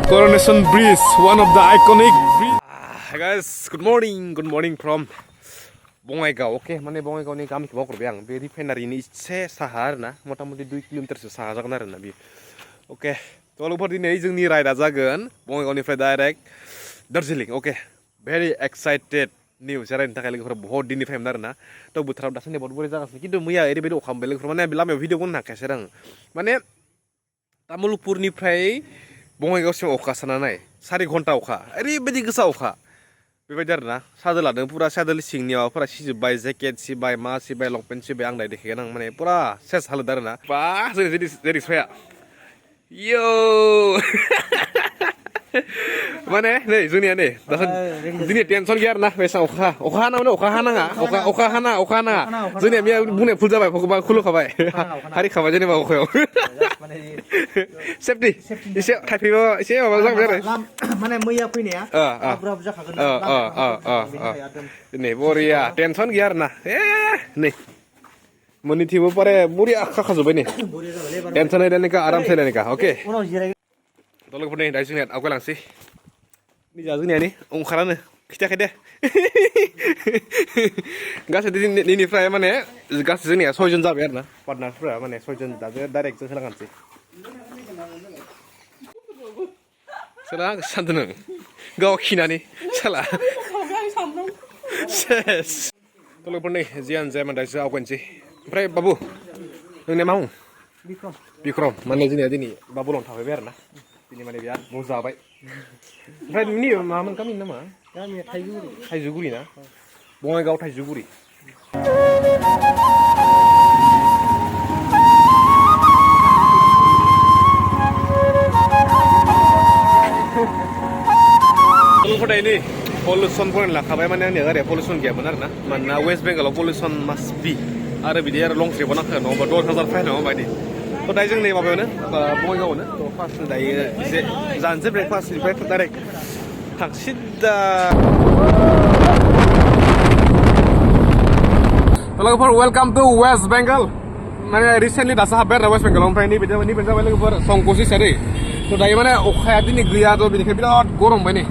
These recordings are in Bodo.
Coronation Bridge, one of the iconic bridge. Hey guys, good morning from Bongaigaw. Okay, माने बङाइगावनि गामिखौ बावगारबाय आं बे रिफाइनारिनि इसे साहा आरोना मथा-मथि 2 किल'मिटारसो साहा जागोन आरोना बे ओके थ' लोगोफोर दिनै जोंनि राइडआ जागोन बङाइगावनिफ्राय direct Darjeeling okay very excited निउस रायनो थाखाय लोगोफोरा बहुत दिननिफ्रायमोन आरोना थ' बोथोराव दासान्दि बहुत बोरै जागासिनो खिन्थु मैया ओरैबायदि अखा मोनबाय लोगोफोर माने लामायाव भिडिअ खालामनो हाखायासै आं माने तामुलपुरनिफ्राय बङाइगावसिम अखा सानानै 4 घन्टा अखा ओरैबायदि गोसा अखा बेबायदि आरोना सादोल लादों पुरा सादोल सिंनि माबाफोरा सिजोब्बाय जेकेट सिबाय मा सिबाय लंपेन्ट सिबाय आं दाय देखायगोन आं माने पुरा सेस हालोद आरोना बा जेरै साया यो माने नै जोंनिया नै दिनै टेनसन गैया आरोना बेसां अखा हाना माने अखा हानाङा जोंनिया मैया बुंनाय भुल जाबाय भगबान खुलुखाबाय हारिखाबाय जेनेबा अखायाव सेफटि एसे थाइफैबा एसे माबा जाबाय आरो माने मैया फैनाया बुराबु जाखागोन नै बरिया टेनसन गैया आरोना नै मोननैथिंबो पारे बरिया खाखाजोब्बाय नै टेनसन हैलायनायखा आराम थायलायनायखा अके लोगोफोर नै दा जोंनिया आवगायलांसै निजा जोंनिया नै ओंखारानो खिथायाखै दे गासै दिनैनिफ्राय माने गासै जोंनिया 6 जन जाबाय आरोना पार्टनारफोरा माने 6 जन दा डाइरेक्ट जों होलांसै सोला सानदों नों गाव खिनानै साला सेस लोगोफोर नै जियानो जाया माने दासो आवगायनोसै ओमफ्राय बाबु नोंनिया मा बुं बिक्रम माने जोंनिया दिनै बाबुलाव थाफैबाय आरोना दिनै माने बिराद मजाबाय ओमफ्राय नोंनि मामोन गामिनि नामा गामिया थाइजौगुरि ना बङाइगाव थाइजौगुरि नै पलिउसन पइन्ट लाखाबाय माने आंनिया गारिया पलिउसन गैयामोन आरोना मानोना वेस्ट बेंगलाव पलिउसन मास्ट बि आरो बिदि आरो लं ट्रिपआव नांखागोन नङाबा 10,000 फाइन नङा बायदि थ' दायो जों नै माबायावनो बङाइगावआवनो थ' फार्स्ट दायो एसे जानोसै ब्रेकफास्टनिफ्राय डाइरेक्ट थांसिदा लोगोफोर वेलकाम टु वेस्ट बेंगल माने रिसेन्टलि दासो हाब्बाय आरो वेस्ट बेंगलाव ओमफ्राय नैबे जाबाय लोगोफोर संकसि सारि थ' दायो माने अखाया दिनै गैया थ' बेनिखायनो बिराद गरमबाय नै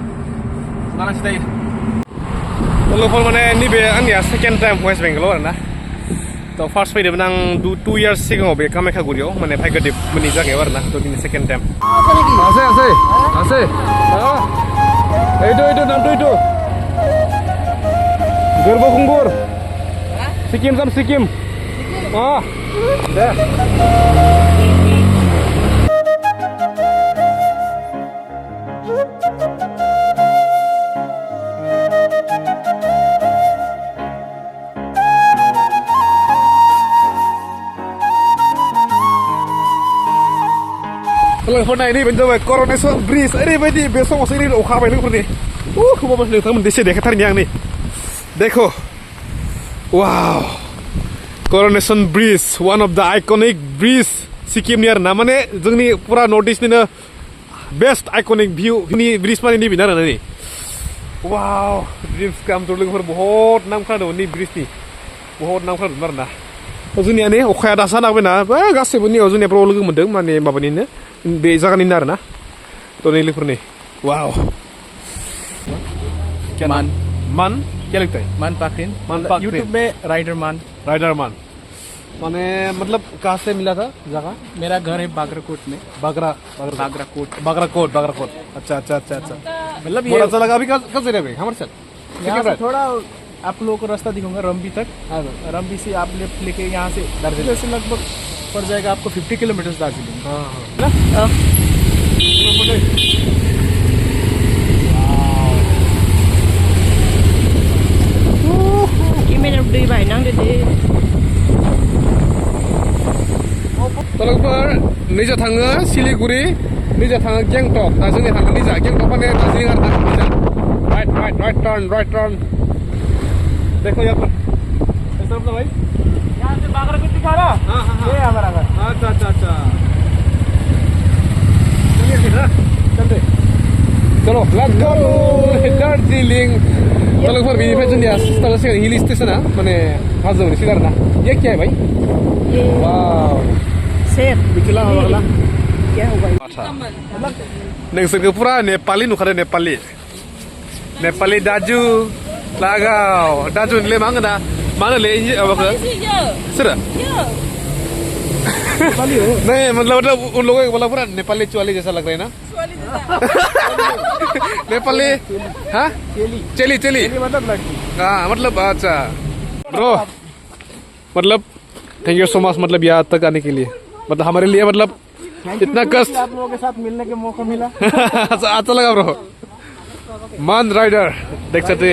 नानासि दायो लोगोफोर माने नैबे आंनिया सेकेन्ड टाइम वेस्ट बेंगलाव आरोना थ' फार्स्ट फैदोंमोन आं 2 इयार्स सिगाङाव बे कामाख्यागुरियाव माने भाग्यदेब मोननि जायगायाव आरोना थ' दिनै सेकेन्ड टाइम আছে এইটো নামটো এইটো গৰ্বকুংগুৰ সিকিম যাম সিকিম দে लोगोफोर नाय नैबे जाबाय कर'नेसन ब्रिज ओरैबायदि बे समावसो ओरैनो अखा हाबाय लोगोफोरनि खोमाबा नोंथांमोन एसे देखायथारनि आं नै देखो वाव कर'नेसन ब्रिज वान अफ द आइकनिक ब्रिज सिक्किमनि आरोना माने जोंनि पुरा नर्थ इस्टनिनो बेस्ट आइकनिक भिउनि ब्रिज माने नैबेनो आरोना नै वाव ड्रिम्स काम टुर लोगोफोर बहुत नाम खोनादोंमोन नै ब्रिजनि बहुत नाम खोनादोंमोन आरोना जोंनिया नै अखाया दासो नांबायना गासैबो नैयाव जोंनिया ब्र'आव लोगो मोन्दों माने माबानिनो बे जायगानिनो आरोना थ' नै लोगोफोरनि वाव मान क्या लगता है मान पाखरिन यूट्यूब में राइडर मान माने मतलब कहाँ से मिला था जगह मेरा घर है बागराकोट में बागराकोट अच्छा मतलब ये अच्छा लगा अभी कब से रहे हमारे साथ यहाँ से थोड़ा आप लोगों को रास्ता दिखाऊंगा रंबी तक रंबी से आप लेफ्ट लेके यहाँ से दार्जिलिंग से लगभग पड़ जाएगा आपको 50 किलोमीटर दार्जिलिंग लोगोफोर निजा थाङो सिलिगुरि निजा थाङो गेंटक दा जोंनि थाङो निजा गेंटक माने दार्जिलिं आरोना निजा राइट टर्न देखो यहाँ पर ऐसा मतलब भाई यहाँ से बागराकोट दिखा रहा ये हमारा घर अच्छा चलिए फिर चलते चलो लेट्स गो दार्जिलिं लोगोफोर बेनिफ्राय जोंनिया सिगां हिल स्टेशना माने हाजोआव एसे आरोना ये क्या है भाई वाव शेर बिखला क्या होगा अच्छा नोंसोरखौ पुरा नेपालि नुखादों नेपालि दाजु लागाव दाजु होनलै मा होनो मा होनोलै माबाखौ सोरो नहीं मतलब उन लोगों को बोला पूरा नेपाली चुवाली जैसा लग रहा है ना नेपाली हाँ चली चली मतलब लड़की हाँ मतलब अच्छा ब्रो मतलब थैंक यू सो मच मतलब यहाँ तक आने के लिए मतलब हमारे लिए मतलब इतना कष्ट आप लोगों के साथ मिलने के मौका मिला अच्छा लगा ब्रो मान राइडर देख सकते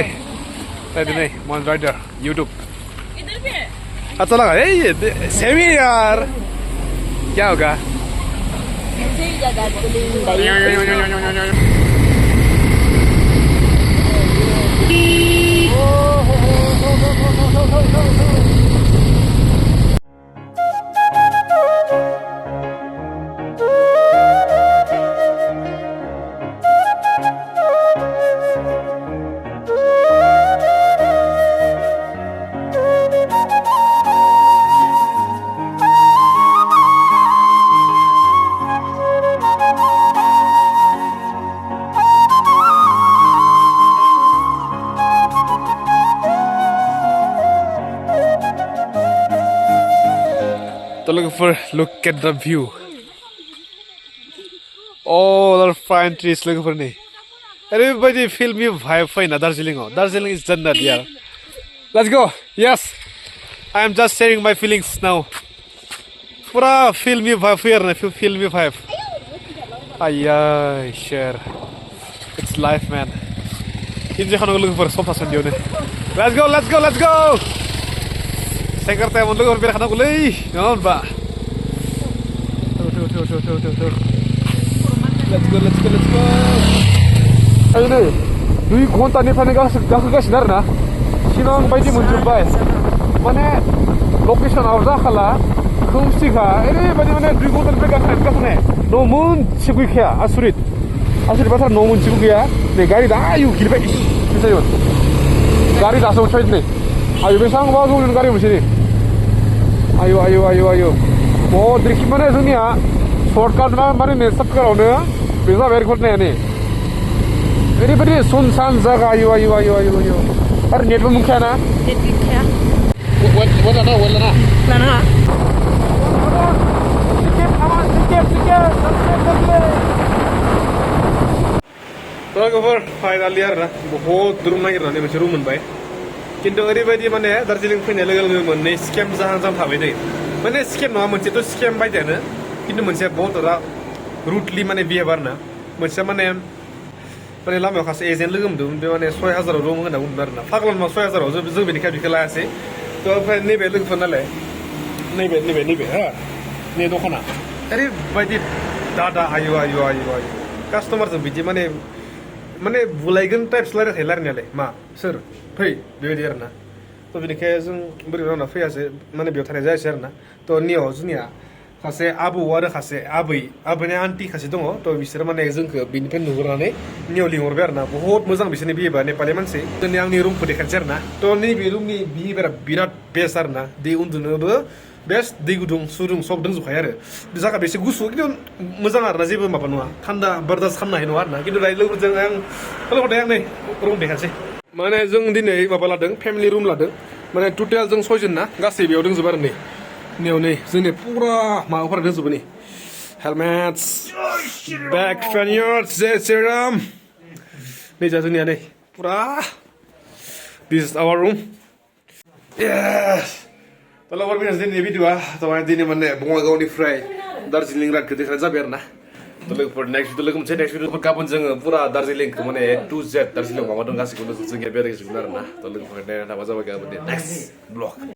नहीं मान राइडर यूट्यूब अच्छा लगा ये सेमी यार क्या होगा So look at the view. All our fine trees. Look for me. Everybody feel me vibe fine. Darjeeling. Darjeeling is Jannat, yeah. Let's go. Yes. I am just sharing my feelings now. Pura feel me vibe here. Feel me vibe. Ay, share. It's life, man. Inje khano looking for sofa sandio ne. Let's go. Let's go. Let's go. Saya kerja mau lagi biar anak ulai, ngon ba. Tuh. Let's go. Ayo nih, dui kontan nih panen gas sinar na. Sinong bayi muncul Mana location awal kala, kumsi ka. Ini mana dui kontan gas nih. Nomun cikgu kia, asurit pasar nomun cikgu kia. Nih gari dah ayu kiri baik. Bisa yun. Gari dah sama coy nih. Ayo besang bawa gulung gari sini. Ayo. Oh, dikit mana sini ya? Shortcut mana nih? Sab karo nih. Bisa berikut nih. Very sunsan jaga. Ayo. Har net mungkin na? Net mungkin. Wala na. Lana. Sikit. तो फाइनल यार ना बहुत दूर नागिरनानै मोनसे रुम मोनबाय किन्तु ओरैबायदि माने दार्जिलिं फैनाय लोगो लोगो मोननै स्केम जाहां थाबाय नै माने स्केम नङा मोनसेथ' स्केम बायदियानो किन्तु मोनसे बहुत रुटलि माने बिहेभार ना मोनसे माने लामायाव सासे एजेन्ट लोगो मोनदोंमोन बे माने 6000 रुम होनना बुंदों आरो ना फाग्ला नङा 6000 जों बेनिखाय बिखौ लायासै थ' ओमफ्राय नैबे लोगोफोर नालाय नैबे हा नै दखाना ओरैबायदि दादा आयु कास्टमारजों बिदि माने बुलायगोन टाइप्स रायलायनायालाय मा सोर फै बेबायदि आरो ना थ' बेनिखाय जों बोरै रावना फैयासै माने बेयाव थानाय जायासै आरो ना थ' नियाव जोंनिया सासे आबौ आरो सासे आबैनि आन्टि सासे दङ थ' बिसोर माने जोंखौ बेनिफ्राय नुहुरनानै नियाव लिंहरबाय आरो ना बहुत मोजां बिसोरनि बिहेभियार नेपालि मानसि दिनै आंनि रुमखौ देखायनोसै आरो ना थ' नैबे रुमनि बिहेभियारा बिराद बेस्ट आरो ना दै उन्दुनोबो बेस्ट दै गुदुं सुदुं सब दंजोबखायो आरो जायगा बेसे गुसु खिन्थु मोजां आरो ना जेबो माबा नङा थान्दा बारदास खालामनो हानाय नङा आरो ना खिन्थु दायो लोगोफोरजों आं नै रुम देखानोसै माने जों दिनै माबा लादों फेमिलि रुम लादों माने टटेल जों 6 जन ना गासै बेयाव दंजोबो आरो नैयाव जोंनि पुरा माबाफोरा दंजोबो नै हेलमेट्स बेग फेनियर्स जय श्रीराम नै जा जोंनिया नै पुरा this is our room Kalau orang biasa ini video teman ini mana Bongaigaonनिफ्राय दार्जिलिं रातखौ देखायनाय जाबाय आरो ना थ' लोगोफोर नेक्स्ट भिडिअ लोगो मोनसे नेक्स्ट भिडिअ गाबोन जोङो पुरा दार्जिलिंखौ माने A to Z दार्जिलिंआव माबा दं गासैखौबो जों बेरायजोबगोन आरो ना थ' लोगोफोर नायना थाबा जाबाय गाबोन नेक्स्ट ब्लग